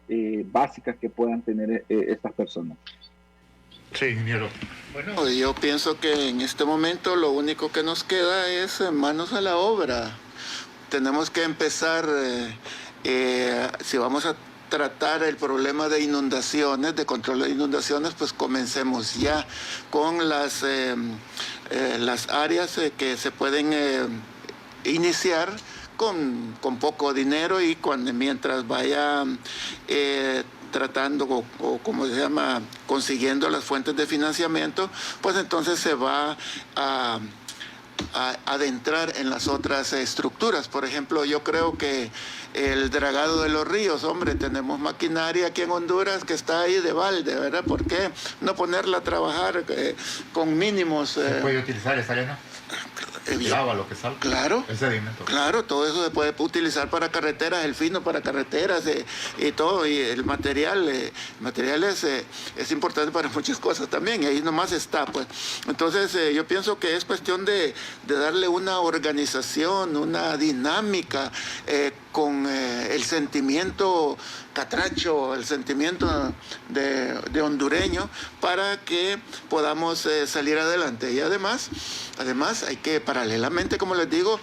básicas que puedan tener estas personas. Sí, ingeniero. Bueno, yo pienso que en este momento lo único que nos queda es manos a la obra. Tenemos que empezar, si vamos a tratar el problema de inundaciones, de control de inundaciones, pues comencemos ya con las áreas que se pueden iniciar con poco dinero y mientras vaya tratando o como se llama, consiguiendo las fuentes de financiamiento, pues entonces se va a adentrar en las otras estructuras. Por ejemplo, yo creo que el dragado de los ríos, hombre, tenemos maquinaria aquí en Honduras que está ahí de balde, ¿verdad? ¿Por qué no ponerla a trabajar con mínimos? ¿Se puede utilizar esa arena? El agua, lo que salga. Claro, el sedimento. Claro, todo eso se puede utilizar para carreteras, el fino para carreteras y todo, y el material es importante para muchas cosas también, y ahí nomás está, pues. Entonces yo pienso que es cuestión de darle una organización, una dinámica con el sentimiento catracho, el sentimiento de hondureño, para que podamos salir adelante. Y además hay que paralelamente, como les digo,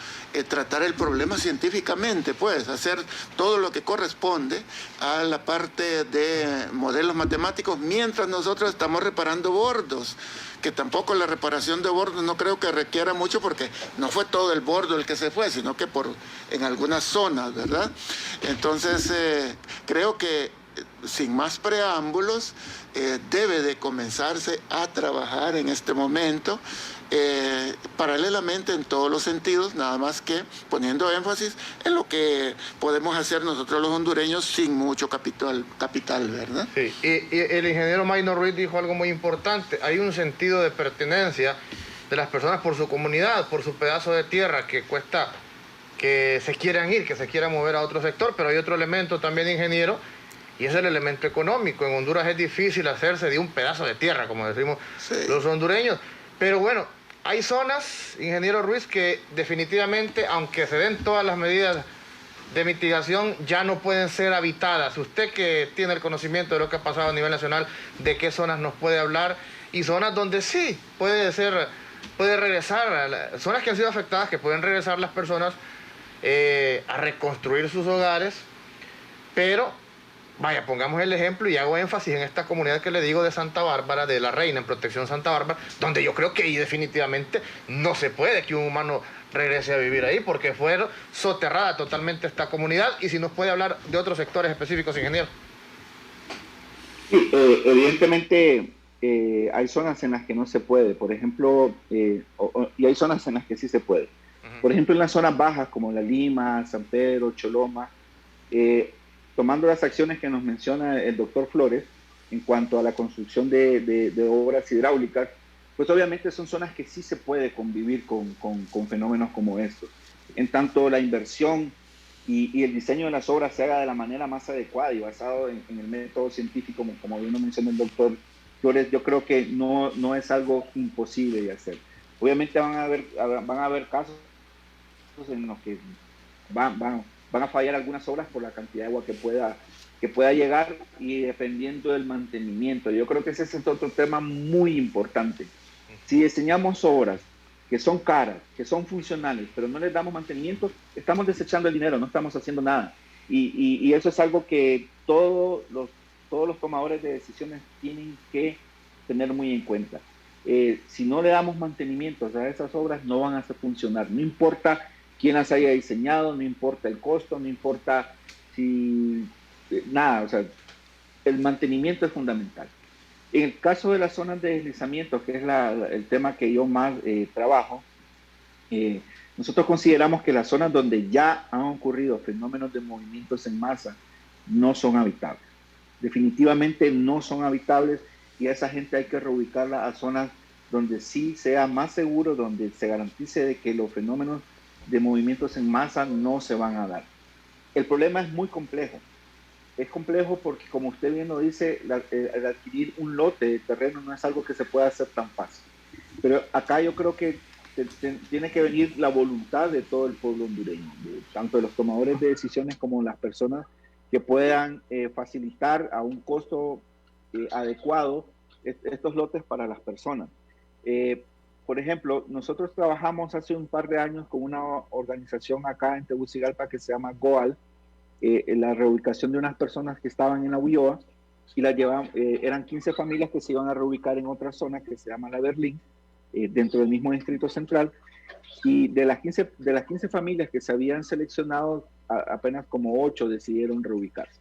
tratar el problema científicamente, pues hacer todo lo que corresponde a la parte de modelos matemáticos mientras nosotros estamos reparando bordos, que tampoco la reparación de bordos no creo que requiera mucho, porque no fue todo el bordo el que se fue, sino que en algunas zonas, ¿verdad? Entonces creo que sin más preámbulos debe de comenzarse a trabajar en este momento paralelamente en todos los sentidos, nada más que poniendo énfasis en lo que podemos hacer nosotros los hondureños sin mucho capital, ¿verdad? Sí, y el ingeniero Maynor Ruiz dijo algo muy importante: hay un sentido de pertenencia de las personas por su comunidad, por su pedazo de tierra, que cuesta que se quieran ir, que se quieran mover a otro sector. Pero hay otro elemento también, ingeniero, y es el elemento económico. En Honduras es difícil hacerse de un pedazo de tierra, como decimos los hondureños. Pero bueno, hay zonas, ingeniero Ruiz, que definitivamente, aunque se den todas las medidas de mitigación, ya no pueden ser habitadas. Usted, que tiene el conocimiento de lo que ha pasado a nivel nacional, ¿de qué zonas nos puede hablar? Y zonas donde sí puede regresar, zonas que han sido afectadas, que pueden regresar las personas a reconstruir sus hogares, pero vaya, pongamos el ejemplo, y hago énfasis en esta comunidad que le digo de Santa Bárbara, de La Reina, en Protección Santa Bárbara, donde yo creo que ahí definitivamente no se puede que un humano regrese a vivir ahí, porque fue soterrada totalmente esta comunidad. Y si nos puede hablar de otros sectores específicos, ingeniero. Sí, evidentemente hay zonas en las que no se puede, por ejemplo, y hay zonas en las que sí se puede. Por ejemplo, en las zonas bajas como La Lima, San Pedro, Choloma, tomando las acciones que nos menciona el doctor Flores en cuanto a la construcción de obras hidráulicas, pues obviamente son zonas que sí se puede convivir con fenómenos como estos. En tanto la inversión y el diseño de las obras se haga de la manera más adecuada y basado en el método científico, como bien lo menciona el doctor Flores, yo creo que no es algo imposible de hacer. Obviamente van a haber casos en los que van a fallar algunas obras por la cantidad de agua que pueda llegar, y dependiendo del mantenimiento. Yo creo que ese es otro tema muy importante. Si diseñamos obras que son caras, que son funcionales, pero no les damos mantenimiento, estamos desechando el dinero, no estamos haciendo nada. Y eso es algo que todos los tomadores de decisiones tienen que tener muy en cuenta. Si no le damos mantenimiento a esas obras, no van a funcionar. No importa quién las haya diseñado, no importa el costo, no importa nada, o sea, el mantenimiento es fundamental. En el caso de las zonas de deslizamiento, que es el tema que yo más trabajo, nosotros consideramos que las zonas donde ya han ocurrido fenómenos de movimientos en masa no son habitables. Definitivamente no son habitables, y a esa gente hay que reubicarla a zonas donde sí sea más seguro, donde se garantice de que los fenómenos de movimientos en masa no se van a dar. El problema es muy complejo. Es complejo porque, como usted bien lo dice, el adquirir un lote de terreno no es algo que se pueda hacer tan fácil. Pero acá yo creo que tiene que venir la voluntad de todo el pueblo hondureño, tanto de los tomadores de decisiones como las personas que puedan facilitar a un costo adecuado estos lotes para las personas. Por ejemplo, nosotros trabajamos hace un par de años con una organización acá en Tegucigalpa que se llama GOAL, en la reubicación de unas personas que estaban en la Ulloa, y eran 15 familias que se iban a reubicar en otra zona que se llama La Berlín, dentro del mismo Distrito Central. Y de las 15 familias que se habían seleccionado, apenas como 8 decidieron reubicarse.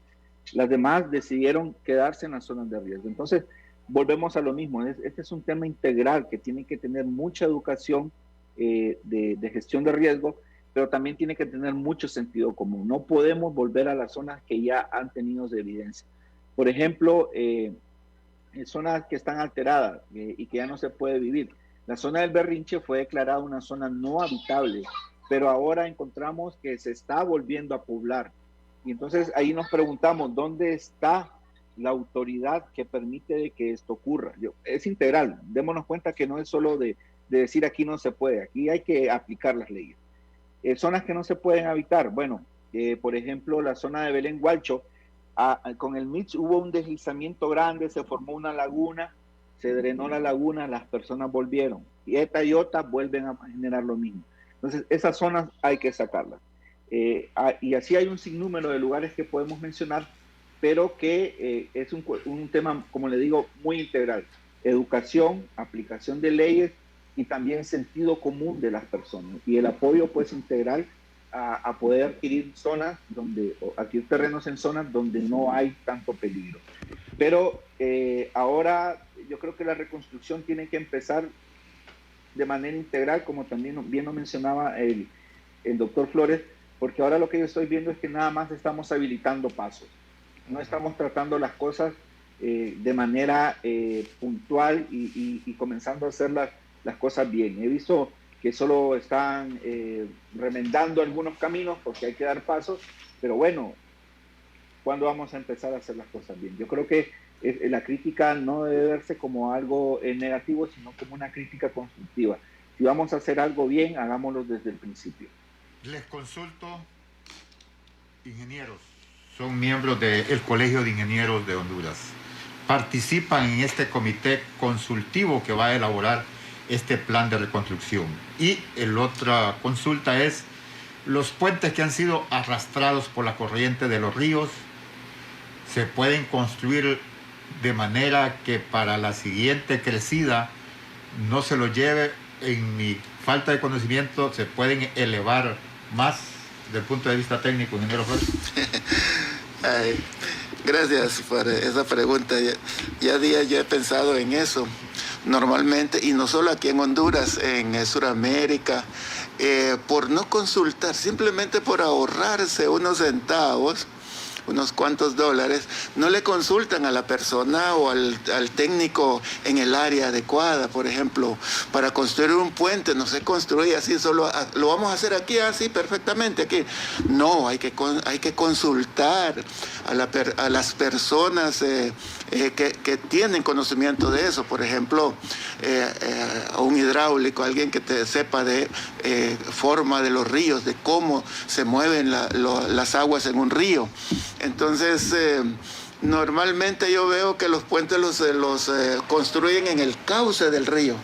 Las demás decidieron quedarse en las zonas de riesgo. Entonces, volvemos a lo mismo. Este es un tema integral que tiene que tener mucha educación de gestión de riesgo, pero también tiene que tener mucho sentido común. No podemos volver a las zonas que ya han tenido de evidencia. Por ejemplo, zonas que están alteradas y que ya no se puede vivir. La zona del Berrinche fue declarada una zona no habitable, pero ahora encontramos que se está volviendo a poblar. Y entonces ahí nos preguntamos, ¿dónde está la autoridad que permite de que esto ocurra? Es integral. Démonos cuenta que no es solo de decir aquí no se puede, aquí hay que aplicar las leyes. Zonas que no se pueden habitar, bueno, Por ejemplo, la zona de Belén Gualcho, con el Mitch hubo un deslizamiento grande, se formó una laguna, se drenó la laguna, las personas volvieron. Y ETA y OTA vuelven a generar lo mismo. Entonces, esas zonas hay que sacarlas. Y así hay un sinnúmero de lugares que podemos mencionar, pero que es un tema, como le digo, muy integral. Educación, aplicación de leyes y también sentido común de las personas. Y el apoyo, pues, integral a poder adquirir adquirir terrenos en zonas donde no hay tanto peligro. Pero ahora yo creo que la reconstrucción tiene que empezar de manera integral, como también bien lo mencionaba el doctor Flores, porque ahora lo que yo estoy viendo es que nada más estamos habilitando pasos. No estamos tratando las cosas de manera puntual y comenzando a hacer las cosas bien. He visto que solo están remendando algunos caminos porque hay que dar pasos, pero bueno, ¿cuándo vamos a empezar a hacer las cosas bien? Yo creo que la crítica no debe verse como algo negativo, sino como una crítica constructiva. Si vamos a hacer algo bien, hagámoslo desde el principio. Les consulto, ingenieros, son miembros del Colegio de Ingenieros de Honduras. Participan en este comité consultivo que va a elaborar este plan de reconstrucción. Y la otra consulta es, los puentes que han sido arrastrados por la corriente de los ríos, ¿se pueden construir de manera que para la siguiente crecida no se lo lleve? En mi falta de conocimiento, ¿se pueden elevar más desde el punto de vista técnico, ingeniero Flores? Gracias por esa pregunta. Ya yo he pensado en eso normalmente, y no solo aquí en Honduras, en Sudamérica, por no consultar, simplemente por ahorrarse unos centavos, unos cuantos dólares, no le consultan a la persona o al técnico en el área adecuada. Por ejemplo, para construir un puente no se construye así, solo lo vamos a hacer aquí, así perfectamente aquí. No, hay que consultar a las personas que tienen conocimiento de eso. Por ejemplo, a un hidráulico, alguien que te sepa de forma de los ríos, de cómo se mueven las aguas en un río. Entonces, normalmente yo veo que los puentes los construyen en el cauce del río.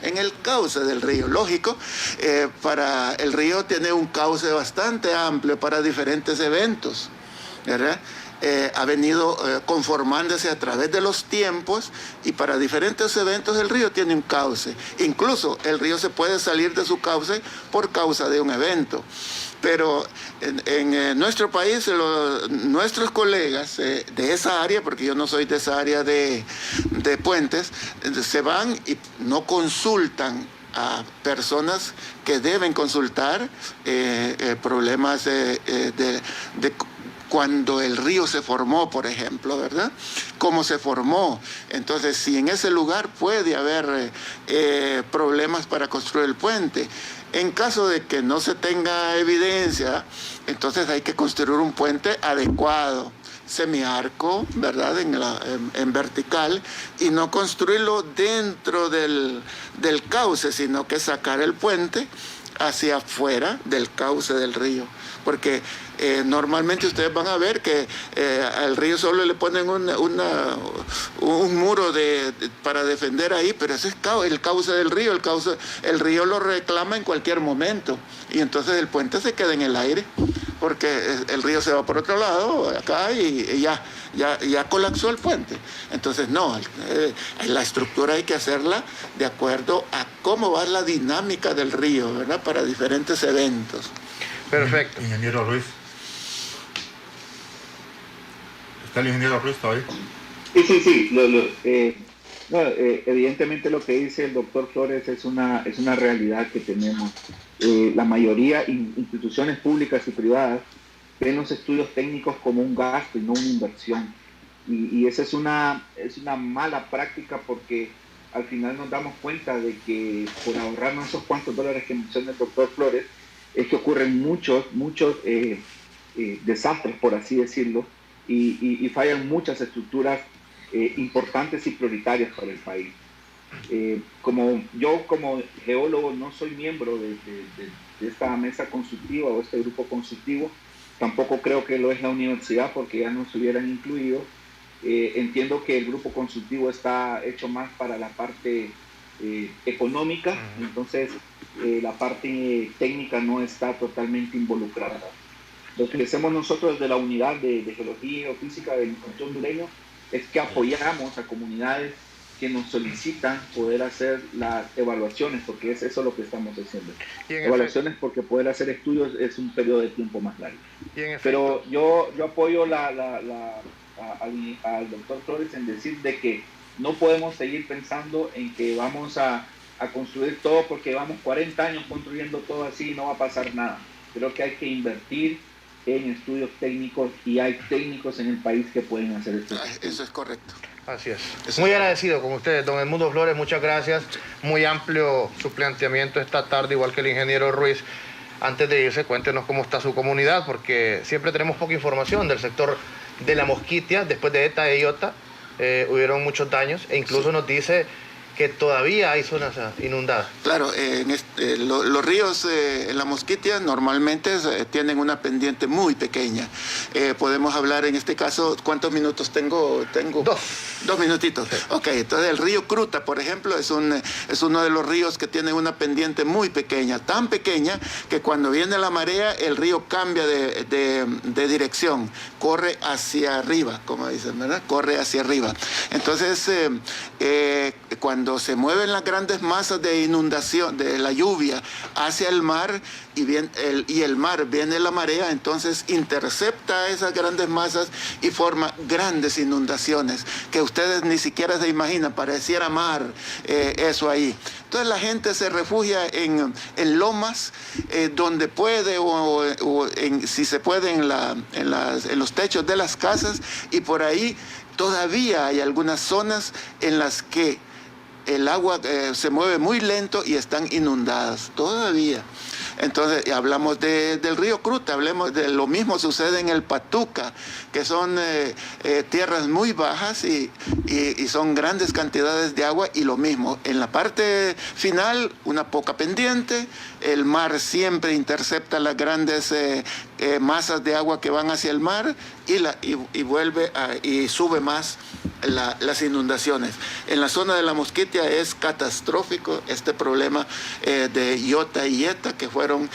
En el cauce del río, lógico, para el río tiene un cauce bastante amplio para diferentes eventos, ¿verdad? Ha venido conformándose a través de los tiempos, y para diferentes eventos el río tiene un cauce. Incluso el río se puede salir de su cauce por causa de un evento. Pero en nuestro país, nuestros colegas de esa área, porque yo no soy de esa área de puentes, se van y no consultan a personas que deben consultar problemas de cuando el río se formó, por ejemplo, ¿verdad? ¿Cómo se formó? Entonces, si en ese lugar puede haber problemas para construir el puente. En caso de que no se tenga evidencia, entonces hay que construir un puente adecuado, semiarco, ¿verdad? En vertical, y no construirlo dentro del cauce, sino que sacar el puente hacia afuera del cauce del río. Porque normalmente ustedes van a ver que al río solo le ponen un muro para defender ahí, pero ese es el cauce del río. El río lo reclama en cualquier momento, y entonces el puente se queda en el aire, porque el río se va por otro lado, acá, y ya colapsó el puente. Entonces no, la estructura hay que hacerla de acuerdo a cómo va la dinámica del río, ¿verdad? Para diferentes eventos. Perfecto. Ingeniero Ruiz. ¿Está el ingeniero Ruiz todavía? Sí. Evidentemente lo que dice el doctor Flores es una realidad que tenemos. La mayoría, instituciones públicas y privadas, ven los estudios técnicos como un gasto y no una inversión. Y esa es una mala práctica, porque al final nos damos cuenta de que por ahorrarnos esos cuantos dólares que menciona el doctor Flores, es que ocurren muchos desastres, por así decirlo, y fallan muchas estructuras importantes y prioritarias para el país. Como geólogo no soy miembro de esta mesa consultiva o este grupo consultivo, tampoco creo que lo es la universidad porque ya nos hubieran incluido. Entiendo que el grupo consultivo está hecho más para la parte económica, entonces la parte técnica no está totalmente involucrada. Lo que hacemos nosotros desde la unidad de geología y geofísica del Instituto Hondureño es que apoyamos a comunidades que nos solicitan poder hacer las evaluaciones, porque es eso lo que estamos haciendo. Evaluaciones porque poder hacer estudios es un periodo de tiempo más largo. Pero yo apoyo al doctor Flores en decir de que no podemos seguir pensando en que vamos a construir todo porque llevamos 40 años construyendo todo así y no va a pasar nada. Creo que hay que invertir en estudios técnicos y hay técnicos en el país que pueden hacer esto. Eso es correcto. Así es. Muy agradecido con ustedes, don Edmundo Flores, muchas gracias. Muy amplio su planteamiento esta tarde, igual que el ingeniero Ruiz. Antes de irse, cuéntenos cómo está su comunidad, porque siempre tenemos poca información del sector de la Mosquitia. Después de ETA e IOTA hubieron muchos daños e incluso nos dice que todavía hay zonas inundadas. Claro, los ríos en la Mosquitia normalmente tienen una pendiente muy pequeña. Podemos hablar en este caso, ¿cuántos minutos tengo? Dos minutitos. Sí. Ok, entonces el río Cruta, por ejemplo, es uno de los ríos que tiene una pendiente muy pequeña, tan pequeña que cuando viene la marea el río cambia de dirección, corre hacia arriba, como dicen, ¿verdad? Corre hacia arriba. Entonces, cuando se mueven las grandes masas de inundación, de la lluvia hacia el mar y el mar viene la marea, entonces intercepta esas grandes masas y forma grandes inundaciones que ustedes ni siquiera se imaginan, pareciera mar eso ahí. Entonces la gente se refugia en lomas donde puede si se puede en los techos de las casas, y por ahí todavía hay algunas zonas en las que el agua se mueve muy lento y están inundadas todavía. Entonces hablamos del río Cruta, hablemos de lo mismo sucede en el Patuca, que son tierras muy bajas y son grandes cantidades de agua, y lo mismo en la parte final, una poca pendiente, el mar siempre intercepta las grandes masas de agua que van hacia el mar y vuelve y sube más las inundaciones. En la zona de la Mosquitia es catastrófico este problema de IOTA y ETA, que fueron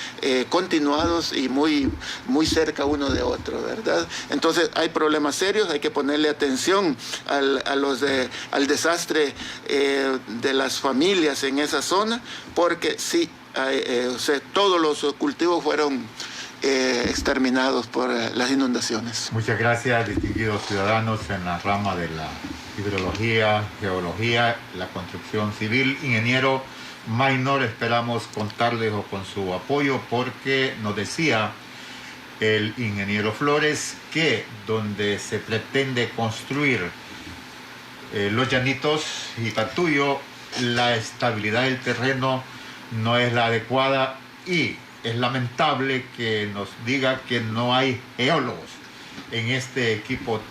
continuados y muy, muy cerca uno de otro, ¿verdad? Entonces hay problemas serios, hay que ponerle atención al desastre de las familias en esa zona, porque sí, todos los cultivos fueron exterminados por las inundaciones. Muchas gracias, distinguidos ciudadanos en la rama de la hidrología, geología, la construcción civil. Ingeniero Maynor, esperamos contarles con su apoyo, porque nos decía el ingeniero Flores que donde se pretende construir Los Llanitos y Tatuyo, la estabilidad del terreno no es la adecuada, y es lamentable que nos diga que no hay geólogos en este equipo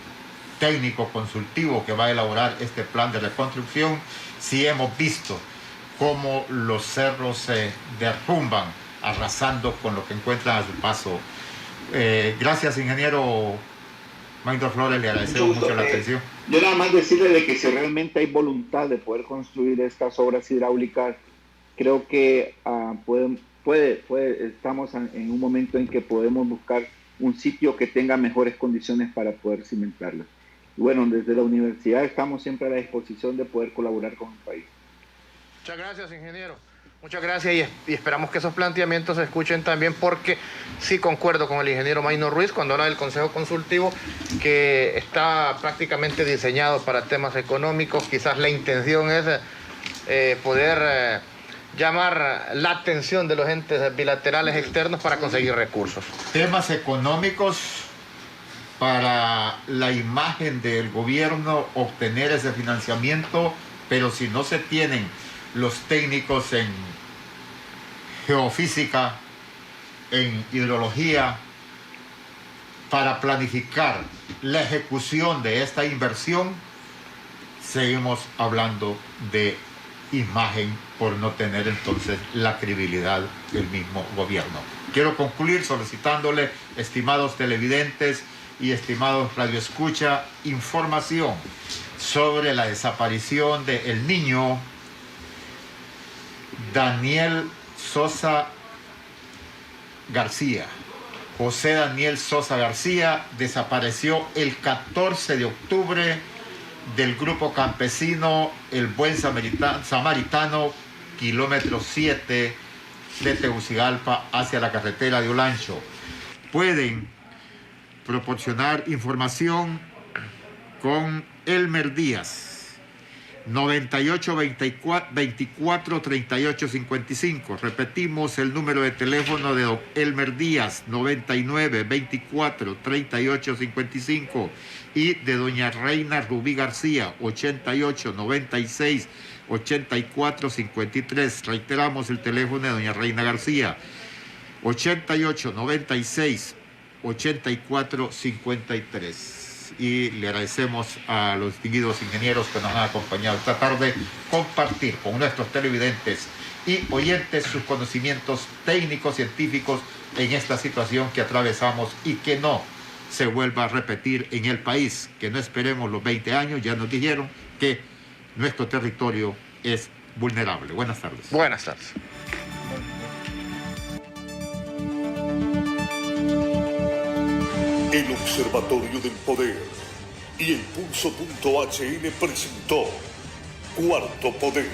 técnico consultivo que va a elaborar este plan de reconstrucción, si hemos visto cómo los cerros se derrumban arrasando con lo que encuentran a su paso. Gracias, ingeniero Maynor Flores, le agradecemos mucho la atención. Yo nada más decirle de que si realmente hay voluntad de poder construir estas obras hidráulicas, creo que estamos en un momento en que podemos buscar un sitio que tenga mejores condiciones para poder cimentarlas. Y bueno, desde la universidad estamos siempre a la disposición de poder colaborar con el país. Muchas gracias, ingeniero. Muchas gracias, y esperamos que esos planteamientos se escuchen también, porque sí concuerdo con el ingeniero Maynor Ruiz cuando habla del Consejo Consultivo, que está prácticamente diseñado para temas económicos. Quizás la intención es poder llamar la atención de los entes bilaterales externos para conseguir recursos. Temas económicos para la imagen del gobierno, obtener ese financiamiento, pero si no se tienen los técnicos en geofísica, en hidrología, para planificar la ejecución de esta inversión, seguimos hablando de imagen por no tener entonces la credibilidad del mismo gobierno. Quiero concluir solicitándole, estimados televidentes y estimados radioescucha, información sobre la desaparición del niño Daniel Sosa García. José Daniel Sosa García desapareció el 14 de octubre del grupo campesino El Buen Samaritano, kilómetro 7 de Tegucigalpa hacia la carretera de Olancho. Pueden proporcionar información con Elmer Díaz, 98 24 38 55. Repetimos el número de teléfono de don Elmer Díaz, 99 24 38 55, y de doña Reina Rubí García, 88 96 84 53. Reiteramos el teléfono de doña Reina García, 88 96 84 53. Y le agradecemos a los distinguidos ingenieros que nos han acompañado esta tarde, compartir con nuestros televidentes y oyentes sus conocimientos técnicos, científicos en esta situación que atravesamos y que no se vuelva a repetir en el país, que no esperemos los 20 años. Ya nos dijeron que nuestro territorio es vulnerable. Buenas tardes. Buenas tardes. El Observatorio del Poder y el Pulso.hn presentó Cuarto Poder.